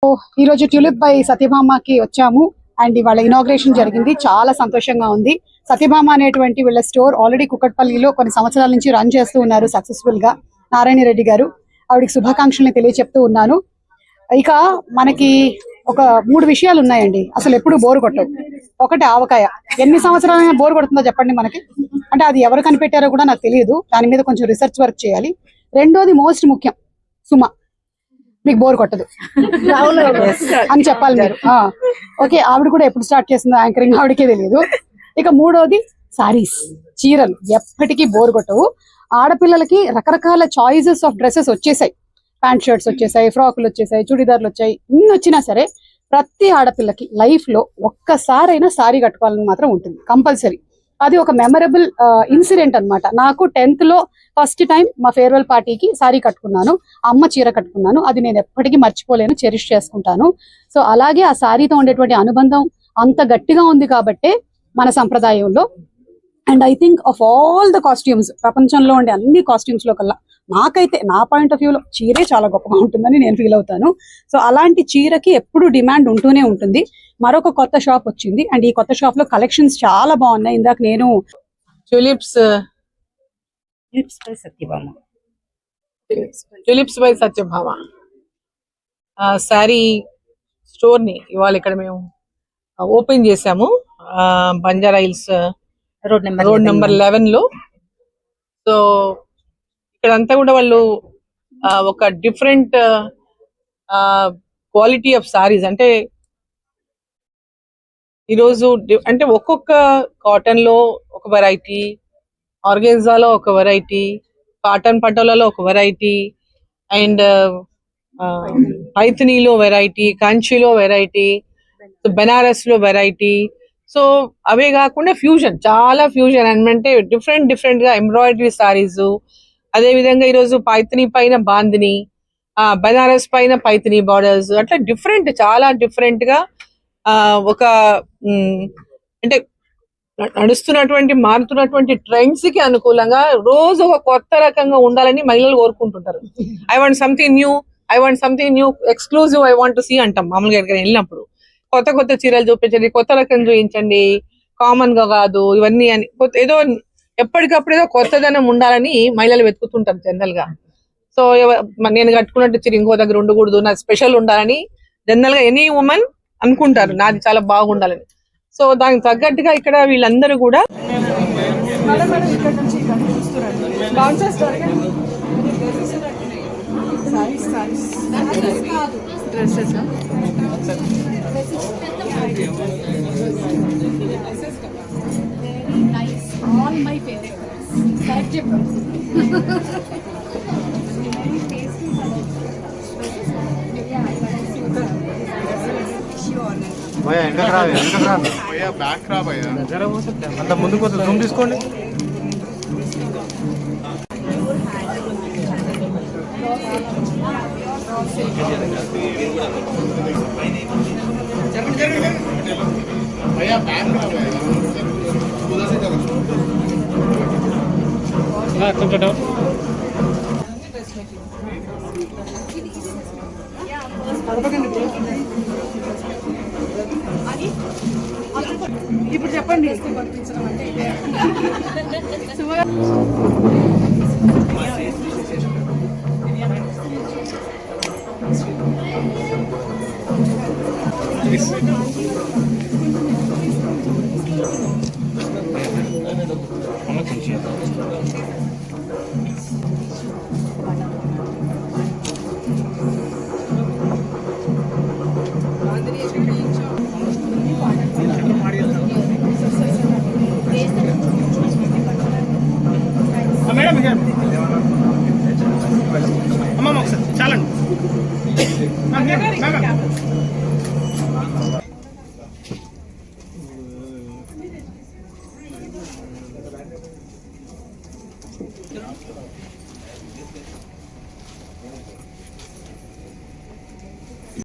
ఈ రోజు tulip by సత్యభామకి వచ్చాము అండ్ ఇవాళ ఇనాగ్రేషన్ జరిగింది. చాలా సంతోషంగా ఉంది. సత్యభామ అనేటువంటి వీళ్ళ స్టోర్ ఆల్రెడీ కుకట్పల్లిలో కొన్ని సంవత్సరాల నుంచి రన్ చేస్తూ ఉన్నారు సక్సెస్ఫుల్ గా. నారాయణ రెడ్డి గారు, ఆవిడకి శుభాకాంక్షల్ని తెలియచెప్తూ ఉన్నాను. ఇక మనకి ఒక 3 విషయాలు ఉన్నాయండి, అసలు ఎప్పుడు బోరు కొట్టవు. ఒకటి ఆవకాయ. ఎన్ని సంవత్సరాలైనా బోరు కొడుతుందో చెప్పండి మనకి. అంటే అది ఎవరు కనిపెట్టారో కూడా నాకు తెలియదు, దాని మీద కొంచెం రీసెర్చ్ వర్క్ చేయాలి. రెండోది మోస్ట్ ముఖ్యం, సుమ. మీకు బోర్ కొట్టదు అని చెప్పాలి మీరు. ఓకే, ఆవిడ కూడా ఎప్పుడు స్టార్ట్ చేసిందో యాంకరింగ్ ఆవిడకే తెలియదు. ఇక మూడోది సారీస్, చీరలు ఎప్పటికీ బోర్ కొట్టవు. ఆడపిల్లలకి రకరకాల చాయిసెస్ ఆఫ్ డ్రెస్సెస్ వచ్చేసాయి. ప్యాంట్ షర్ట్స్ వచ్చేసాయి, ఫ్రాకులు వచ్చేసాయి, చుడిదార్లు వచ్చాయి. ఇన్ని వచ్చినా సరే ప్రతి ఆడపిల్లకి లైఫ్ లో ఒక్కసారైనా సారీ కట్టుకోవాలని మాత్రం ఉంటుంది, కంపల్సరీ. అది ఒక మెమరబుల్ ఇన్సిడెంట్ అన్నమాట. నాకు 10th లో ఫస్ట్ టైం మా ఫేర్వెల్ పార్టీకి సారీ కట్టుకున్నాను, అమ్మ చీర కట్టుకున్నాను. అది నేను ఎప్పటికీ మర్చిపోలేను, చెరిష్ చేసుకుంటాను. సో అలాగే ఆ సారీతో ఉండేటువంటి అనుబంధం అంత గట్టిగా ఉంది కాబట్టే మన సంప్రదాయంలో. And I think of all the costumes, ప్రపంచంలో ఉండే అన్ని కాస్ట్యూమ్స్ లో కల్లా నాకైతే నా పాయింట్ ఆఫ్ వ్యూలో చీరే చాలా గొప్పగా ఉంటుందని నేను ఫీల్ అవుతాను. సో అలాంటి చీరకి ఎప్పుడు డిమాండ్ ఉంటూనే ఉంటుంది. మరొక కొత్త షాప్ వచ్చింది అండ్ ఈ కొత్త షాప్ లో కలెక్షన్స్ చాలా బాగున్నాయి. ఇందాక నేను tulips by Satyabhama sari store ని ఇవాళ ఇక్కడ మేము ఓపెన్ చేసాము, బంజారా హిల్స్ రోడ్ నెంబర్ 11 లో. సో ఇక్కడంతా కూడా వాళ్ళు ఒక డిఫరెంట్ క్వాలిటీ ఆఫ్ సారీస్, అంటే ఈరోజు అంటే ఒక్కొక్క కాటన్ లో ఒక వెరైటీ, ఆర్గెన్జాలో ఒక వెరైటీ, కాటన్ పటోలలో ఒక వెరైటీ, అండ్ పైథనీలో వెరైటీ, కంచిలో వెరైటీ, బెనారస్ లో వెరైటీ. సో అవే కాకుండా ఫ్యూజన్, చాలా ఫ్యూజన్ అంటే డిఫరెంట్ గా ఎంబ్రాయిడరీ సారీస్. అదే విధంగా ఈరోజు పైథనీ పైన బాందిని, బెనారస్ పైన పైథనీ బార్డర్స్, అట్లా చాలా డిఫరెంట్ గా ఒక అంటే మారుతున్నటువంటి ట్రెండ్స్ కి అనుకూలంగా రోజు ఒక కొత్త రకంగా ఉండాలని మహిళలు కోరుకుంటుంటారు. I want something new, exclusive, I want to see అంటాం మామూలుగా ఎక్కడికి వెళ్ళినప్పుడు. కొత్త చీరలు చూపించండి, కొత్త రకం చూపించండి, కామన్ గా కాదు ఇవన్నీ అని. ఏదో ఎప్పటికప్పుడు ఏదో కొత్తదనం ఉండాలని మహిళలు వెతుకుతుంటారు జనరల్ గా. సో నేను కట్టుకున్నట్టు చీర ఇంకో దగ్గర ఉండకూడదు, నాది స్పెషల్ ఉండాలని జనరల్ గా ఎనీ ఉమెన్ అనుకుంటారు, నాది చాలా బాగుండాలని. సో దానికి తగ్గట్టుగా ఇక్కడ వీళ్ళందరూ కూడా అంత ముందు కొంచెం జూమ్ తీసుకోండి. ఇప్పుడు చెప్పండి. అమ్మమ్మ ఒకసారి చాలండి.